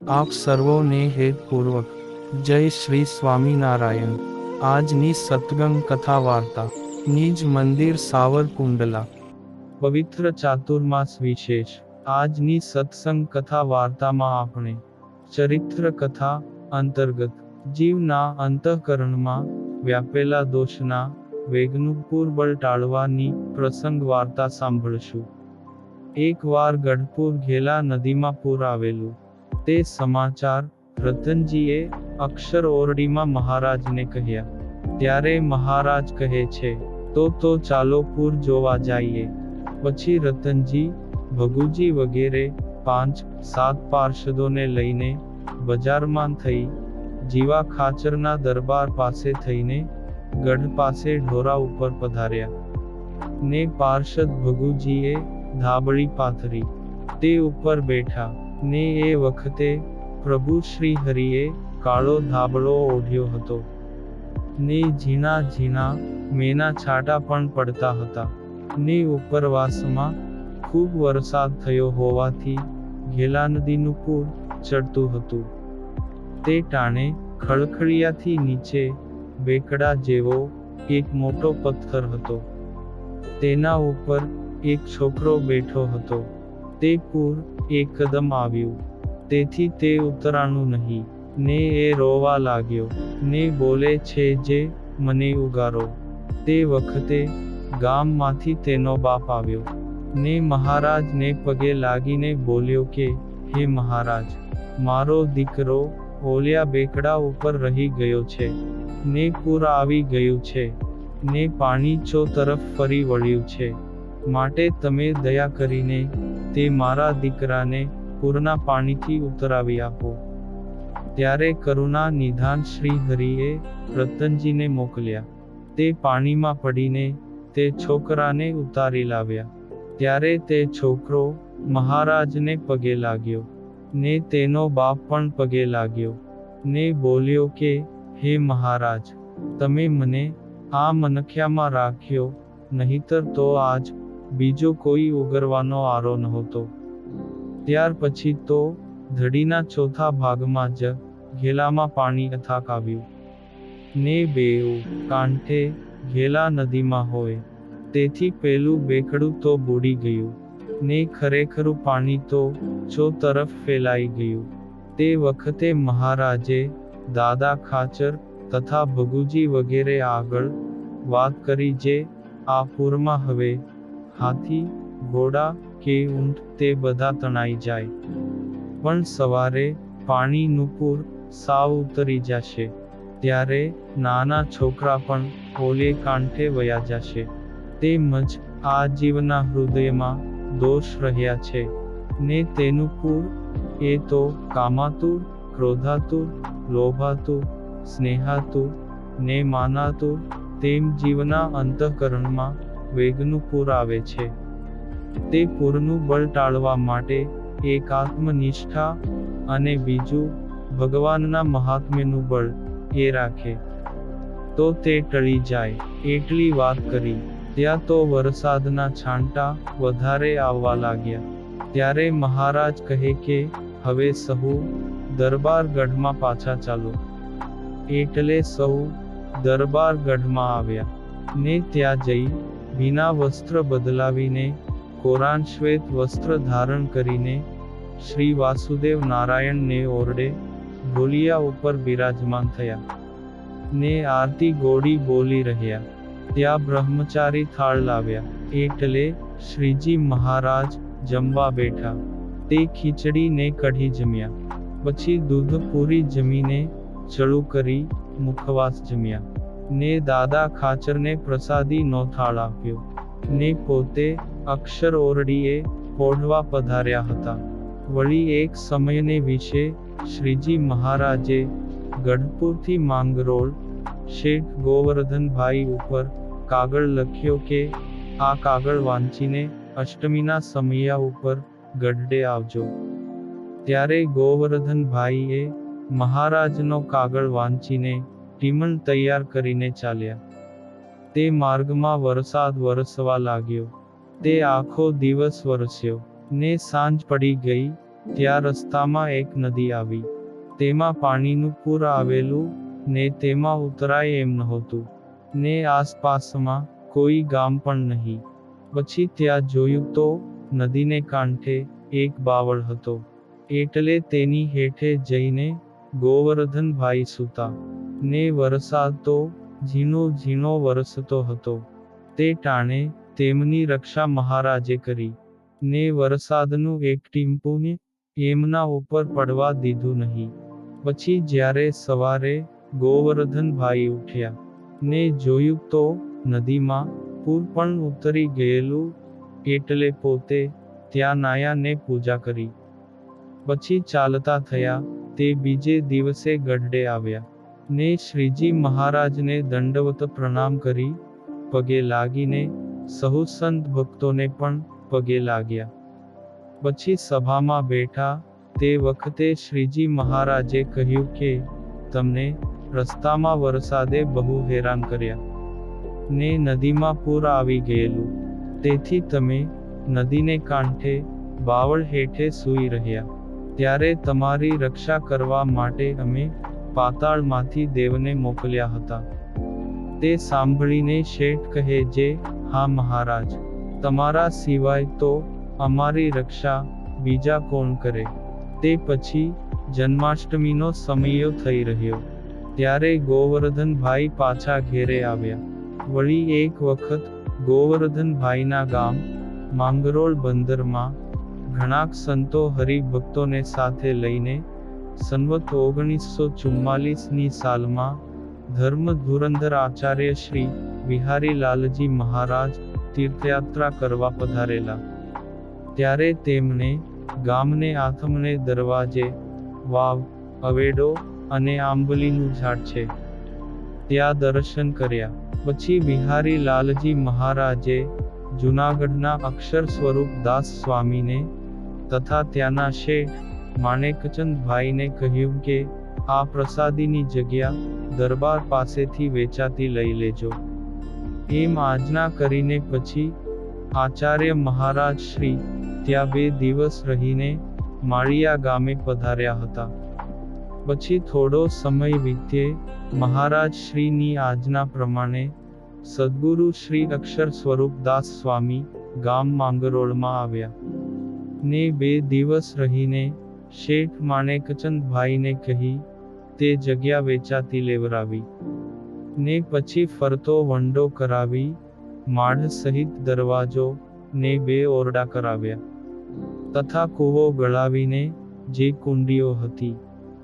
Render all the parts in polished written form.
આપ સર્વોને હેતપૂર્વક જય શ્રી સ્વામિનારાયણ। આજની સત્સંગ કથા વાર્તા નિજ મંદિર સાવરકુંડલા પવિત્ર ચાતુર્માસ વિશેષ। આજની સત્સંગ કથા વાર્તામાં આપણે ચરિત્ર કથા અંતર્ગત જીવના અંતઃકરણમાં વ્યાપેલા દોષના વેગનું પૂરબળ ટાળવાની પ્રસંગ વાર્તા સાંભળશું। એકવાર ગઢપુર ઘેલા નદીમાં પૂર આવેલું। તે સમાચાર રતનજીએ અક્ષર ઓરડીમાં મહારાજને કહ્યા। ત્યારે મહારાજ કહે છે, તો ચાલો પૂર જોવા જઈએ। પછી રતનજી, ભગુજી વગેરે 5-7 પાર્ષદોને લઈને બજારમાં થઈ જીવા ખાચરના દરબાર પાસે થઈને ગઢ પાસે ઢોરા ઉપર પધાર્યા। ને પાર્ષદ ભગુજીએ ધાબળી પાથરી તે ઉપર બેઠા। ને એ વખતે પ્રભુ શ્રી હરિએ કાળો ધાબળો ઓઢ્યો હતો। ને ઝીણા ઝીણા મેના છાંટા પણ પડતા હતા। ને ઉપરવાસમાં ખૂબ વરસાદ થયો હોવાથી ઘેલા નદીનું પૂર ચડતું હતું। તે ટાણે ખળખળિયાથી નીચે બેકડા જેવો એક મોટો પથ્થર હતો। તેના ઉપર એક છોકરો બેઠો હતો। તે પૂર એકદમ આવ્યું, તેથી તે ઉતરાણું નહીં। ને એ રોવા લાગ્યો, ને બોલે છે જે મને ઉગારો। તે વખતે ગામમાંથી તેનો બાપ આવ્યો, ને મહારાજને પગે લાગીને બોલ્યો કે, હે મહારાજ, મારો દીકરો ઓલ્યા બેકડા ઉપર રહી ગયો છે, ને પૂર આવી ગયું છે, ને પાણી ચો તરફ ફરી વળ્યું છે, માટે તમે દયા કરીને તે મારા દીકરાને પૂરના પાણીથી ઉતરાવી આપો। ત્યારે કરુણા નિધાન શ્રી હરિએ રતનજીને મોકલ્યા। તે પાણીમાં પડીને તે છોકરાને ઉતારી લાવ્યા। ત્યારે તે છોકરો મહારાજને પગે લાગ્યો, ને તેનો બાપ પણ પગે લાગ્યો, ને બોલ્યો કે, હે મહારાજ, તમે મને આ મનખ્યામાં રાખ્યો, નહીતર તો આજ બીજો કોઈ ઉગરવાનો આરો નહોતો। ત્યાર પછી તો ધડીના ચોથા ભાગમાં જ ઘેલામાં પાણી અથાક આવ્યું। ને બેઉ કાંઠે ઘેલા નદીમાં હોય, તેથી પેલું બેકડું તો બુડી ગયું, ને ખરેખરું પાણી તો ચો તરફ ફેલાઈ ગયું। તે વખતે મહારાજે દાદા ખાચર તથા ભગુજી વગેરે આગળ વાત કરી જે આ પૂરમાં હવે હાથી, ઘોડા કે ઊંટ તે બધા તણાઈ જાય, પણ સવારે પાણીનું પૂર સાવ ઉતરી જશે, ત્યારે નાના છોકરા પણ ઓલે કાંઠે વયા જશે। તેમજ આ જીવના હૃદયમાં દોષ રહ્યા છે, ને તેનું પૂર એ તો કામાતુર, ક્રોધાતુર, લોભાતુર, સ્નેહાતુર, ને માનાતુર, તેમ જીવના અંતઃકરણમાં વેગનું પૂર આવે છે। તે પૂરનું બળ ટાળવા માટે એક આત્મનિષ્ઠા અને બીજું ભગવાનના મહાત્મ્યનું બળ એ રાખે, તો તે ટળી જાય। એટલી વાત કરી ત્યાં તો વરસાદના છાંટા વધારે આવવા લાગ્યા। ત્યારે મહારાજ કહે કે, હવે સહુ દરબાર ગઢમાં પાછા ચાલો। એટલે સહુ દરબાર ગઢમાં આવ્યા, ને ત્યાં જઈ ભીના વસ્ત્ર બદલાવીને કોરાન શ્વેત વસ્ત્ર ધારણ કરીને શ્રી વાસુદેવ નારાયણને ઓરડે ઢોલિયા ઉપર બિરાજમાન થયા, ને આરતી ગોળી બોલી રહ્યા। ત્યાં બ્રહ્મચારી થાળ લાવ્યા, એટલે શ્રીજી મહારાજ જમવા બેઠા। તે ખીચડી ને કઢી જમ્યા, પછી દૂધ પૂરી જમીને ચડું કરી મુખવાસ જમ્યા, ને દાદા ખાચરને પ્રસાદી નો થાળ આપ્યો, ને પોતે અક્ષર ઓરડીએ પોઢવા પધાર્યા હતા। વળી એક સમયને વિશે શ્રીજી મહારાજે ગઢપુરથી માંગરોળ શેઠ ગોવર્ધનભાઈ ઉપર કાગળ લખ્યો કે, આ કાગળ વાંચીને અષ્ટમીના સમયા ઉપર ગઢડે આવજો। ત્યારે ગોવર્ધનભાઈએ મહારાજનો કાગળ વાંચીને ટીમણ તૈયાર કરીને ચાલ્યા। તે માર્ગમાં વરસાદ વરસવા લાગ્યો। તે આખો દિવસ વરસ્યો, ને સાંજ પડી ગઈ, ત્યાં રસ્તામાં એક નદી આવી. તેમાં પાણીનું પૂર આવેલું, ને તેમાં ઉતરાય એમ નહોતું, ને આસપાસમાં કોઈ ગામ પણ નહીં. પછી ત્યાં જોયું તો નદીને કાંઠે એક બાવળ હતો. એટલે તેની હેઠે જઈને ગોવર્ધનભાઈ સૂતા. ને વરસાદ તો ઝીણો ઝીણો વરસતો હતો. તે ટાણે તેમની રક્ષા મહારાજે કરી, ને વરસાદનું એક ટીમ્પું એમના ઉપર પડવા દીધું નહીં. પછી જ્યારે સવારે ગોવર્ધનભાઈ ઉઠ્યા, ને જોયું તો નદીમાં પૂર પણ ઉતરી ગયેલું, એટલે પોતે ત્યાં નાયા ને પૂજા કરી. પછી ચાલતા થયા. તે બીજે દિવસે ગઢડે આવ્યા, ને શ્રીજી મહારાજને દંડવત પ્રણામ કરી પગે લાગીને સહુ સંત ભક્તોને પણ પગે લાગ્યા. પછી સભામાં બેઠા તે વખતે શ્રીજી મહારાજે કહ્યું કે તમને રસ્તામાં વરસાદે બહુ હેરાન કર્યા, ને નદીમાં પૂર આવી ગયેલું, તેથી તમે નદીને કાંઠે બાવળ હેઠે સૂઈ રહ્યા. ત્યારે તમારી રક્ષા કરવા માટે અમે પાતાળમાંથી દેવને મોકલ્યા હતા. તે સાંભળીને શેઠ કહે જે, હા મહારાજ, તમારા સિવાય તો અમારી રક્ષા બીજા કોણ કરે. તે પછી જન્માષ્ટમીનો સમયો થઈ રહ્યો. ત્યારે ગોવર્ધનભાઈ પાછા ઘેરે આવ્યા. વળી એક વખત ગોવર્ધનભાઈના ગામ માંગરોળ બંદરમાં ઘણાક સંતો હરિભક્તોને સાથે લઈને સંવત 1944ની સાલમાં ધર્મ ધુરંધર આચાર્ય શ્રી વિહારીલાલજી મહારાજ તીર્થયાત્રા કરવા પધારેલા. ત્યારે તેમણે ગામને આથમને દરવાજે વાવ, અવેડો અને આંબલીનું ઝાડ છે, ત્યાં દર્શન કર્યા. પછી વિહારીલાલજી મહારાજે જૂનાગઢના અક્ષર સ્વરૂપ દાસ સ્વામીને તથા ત્યાંના શેઠ માણેકચંદભાઈને કહ્યું કે આ પ્રસાદીની જગ્યા દરબાર પાસેથી વેચાતી લઈ લેજો. એમ આજ્ઞા કરીને પછી આચાર્ય મહારાજ શ્રી ત્યાં 2 દિવસ રહીને માળિયા ગામે પધાર્યા હતા. પછી થોડો સમય વીત્યે મહારાજ શ્રીની આજ્ઞા પ્રમાણે સદ્ગુરુ શ્રી અક્ષર સ્વરૂપ દાસ સ્વામી ગામ માંગરોળમાં આવ્યા, ને 2 દિવસ રહીને શેઠ માણેકચંદભાઈને કહી તે જગ્યા વેચાતી લેવરાવી, ને પછી ફરતો વંડો કરાવી માઢ સહિત દરવાજો ને 2 ઓરડા કરાવ્યા, તથા કૂવો ગળાવીને જે કુંડીઓ હતી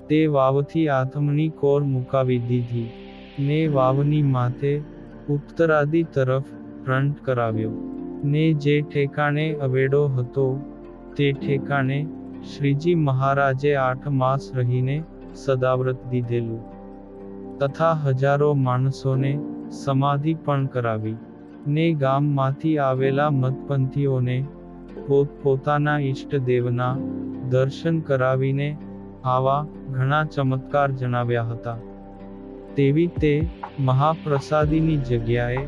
તે વાવથી આથમણી કોર મુકાવી દીધી, ને વાવની માથે ઉત્તરાદી તરફ ફ્રન્ટ કરાવ્યો, ને જે ઠેકાણે અવેડો હતો તે ઠેકાણે શ્રીજી મહારાજે 8 માસ રહીને સદાવ્રત દીધેલું, તથા હજારો માણસોને સમાધિ પણ કરાવી, ને ગામમાંથી આવેલા મતપંથીઓને પોતપોતાના ઈષ્ટદેવના દર્શન કરાવીને આવા ઘણા ચમત્કાર જણાવ્યા હતા. તેવી તે મહાપ્રસાદીની જગ્યાએ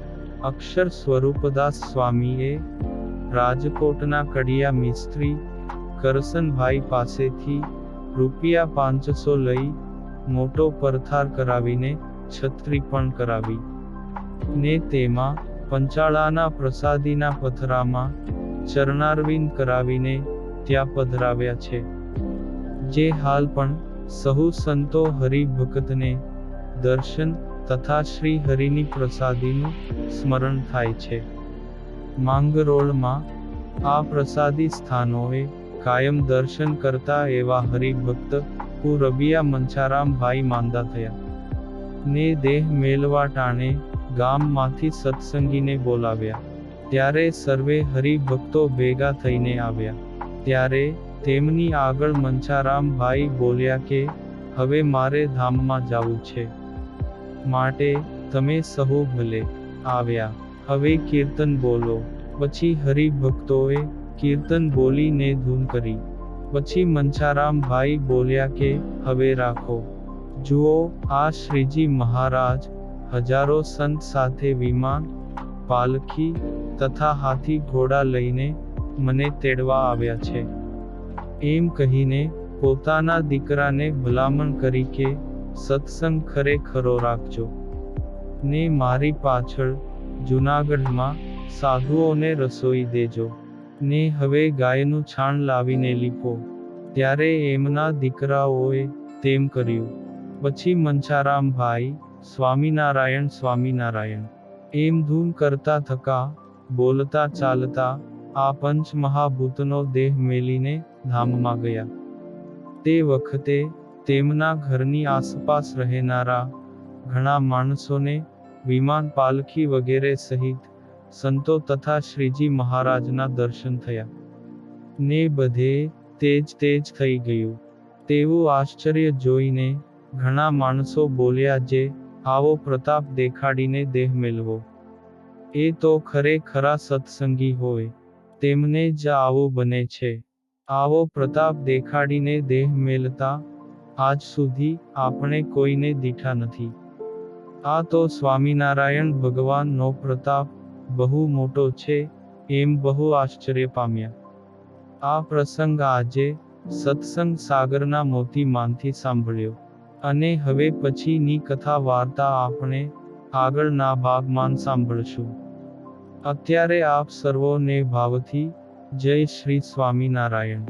અક્ષર સ્વરૂપદાસ સ્વામીએ રાજકોટના કડિયા મિસ્ત્રી કરસનભાઈ પાસેથી ₹500 લઈ મોટો પરથાર કરાવીને છત્રી પણ કરાવી, ને તેમાં પંચાળાના પ્રસાદીના પથરામાં ચરણારવિંદ કરાવીને ત્યાં પધરાવ્યા છે, જે હાલ પણ સહુ સંતો હરિભક્તને દર્શન તથા શ્રી હરિની પ્રસાદીનું સ્મરણ થાય છે. માંગરોળમાં આ પ્રસાદી સ્થાનોએ કાયમ દર્શન કરતા એવા હરિભક્ત રબિયા મંછારામભાઈ માંદા થયા, ને દેહ મેલવા ટાણે ગામમાંથી સત્સંગીને બોલાવ્યા. ત્યારે સર્વે હરિભક્તો ભેગા થઈને આવ્યા. ત્યારે તેમની આગળ મંછારામભાઈ બોલ્યા કે હવે મારે ધામમાં જાવું છે, માટે તમે સહુ ભલે આવ્યા, હવે કીર્તન બોલો. પછી હરિભક્તોએ કીર્તન બોલીને ધૂન કરી. પછી મંછારામભાઈ બોલ્યા કે હવે રાખો. જુઓ, આ શ્રીજી મહારાજ હજારો સંત સાથે વિમાન, પાલખી તથા હાથી ઘોડા લઈને મને તેડવા આવ્યા છે. એમ કહીને પોતાના દીકરાને ભલામણ કરી કે સત્સંગ ખરેખરો રાખજો ને મારી પાછળ જૂનાગઢમાં સાધુઓને રસોઈ દેજો ને હવે ગાયનું છાણ લાવીને લીપો. ત્યારે એમના દીકરાઓએ તેમ કર્યું. પછી મંછારામભાઈ સ્વામિનારાયણ સ્વામિનારાયણ એમ ધૂન કરતા થકા બોલતા ચાલતા આ પંચ મહાભૂતનો દેહ મેલીને ધામમાં ગયા. તે વખતે તેમના ઘરની આસપાસ રહેનારા ઘણા માણસોને વિમાન પાલખી વગેરે સહિત સંતો તથા શ્રીજી મહારાજના દર્શન થયા ને બધે તેજ થઈ ગયું. તેવું આશ્ચર્ય જોઈને ઘણા માણસો બોલ્યા જે આવો પ્રતાપ દેખાડીને દેહ મેલવો એ તો ખરેખરા સત્સંગી હોય, તેમને જ આવું બને છે. આવો પ્રતાપ દેખાડીને દેહ મેલતા આજ સુધી આપણે કોઈને દીઠા નથી. આ તો સ્વામિનારાયણ ભગવાનનો પ્રતાપ બહુ મોટો છે એમ બહુ આશ્ચર્ય પામ્યા. આ પ્રસંગ આજે સત્સંગ સાગરના મોતીમાંથી સાંભળ્યો અને હવે પછીની કથા વાર્તા આપણે આગળના ભાગમાં સાંભળશું. અત્યારે આપ સર્વોને ભાવથી જય શ્રી સ્વામિનારાયણ.